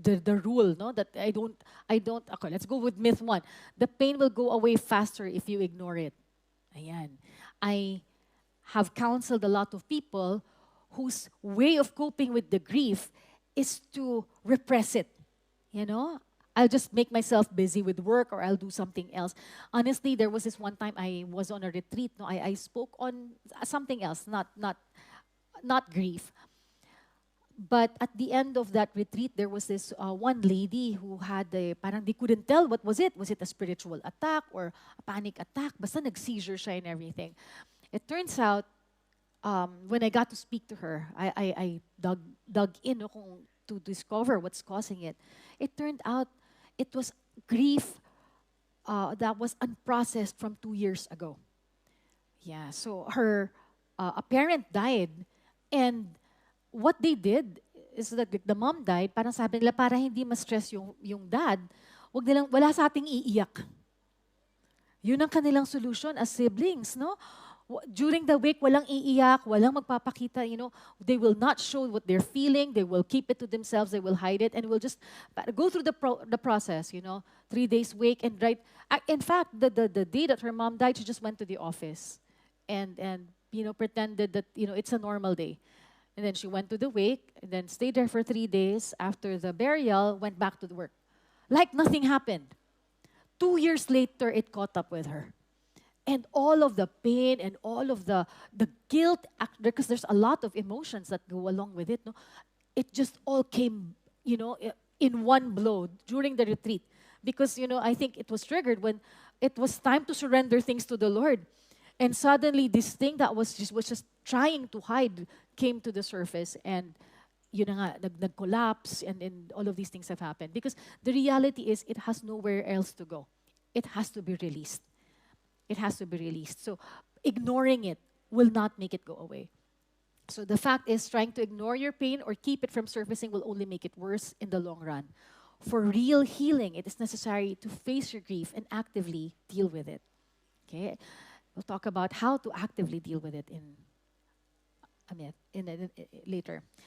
the rule, no, that I don't. Okay, let's go with myth one. The pain will go away faster if you ignore it. Ayan. I have counseled a lot of people whose way of coping with the grief is to repress it. You know, I'll just make myself busy with work, or I'll do something else. Honestly, there was this one time I was on a retreat. No, I spoke on something else, not grief. But at the end of that retreat, there was this one lady who had a, parang they couldn't tell what was it. Was it a spiritual attack or a panic attack? Basta nag-seizure siya and everything. It turns out, when I got to speak to her, I dug in no, to discover what's causing it. It turned out it was grief that was unprocessed from 2 years ago. Yeah, so her a parent died, and what they did is that the mom died, parang sabi nila, para hindi ma-stress yung dad, wala sa ating iiyak. Yun ang kanilang solution as siblings, no? During the week, walang iiyak, walang magpapakita, they will not show what they're feeling, they will keep it to themselves, they will hide it, and will just go through the process, 3 days wake, and right, in fact, the day that her mom died, she just went to the office and pretended that, it's a normal day. And then she went to the wake, and then stayed there for 3 days. After the burial, went back to the work. Like nothing happened. 2 years later, it caught up with her. And all of the pain and all of the guilt, because there's a lot of emotions that go along with it, no? It just all came, in one blow during the retreat. Because, I think it was triggered when it was time to surrender things to the Lord. And suddenly, this thing that was just trying to hide came to the surface, and yun na nga, nag-collapse, and all of these things have happened. Because the reality is, it has nowhere else to go. It has to be released. It has to be released. So ignoring it will not make it go away. So the fact is, trying to ignore your pain or keep it from surfacing will only make it worse in the long run. For real healing, it is necessary to face your grief and actively deal with it. Okay? We'll talk about how to actively deal with it later.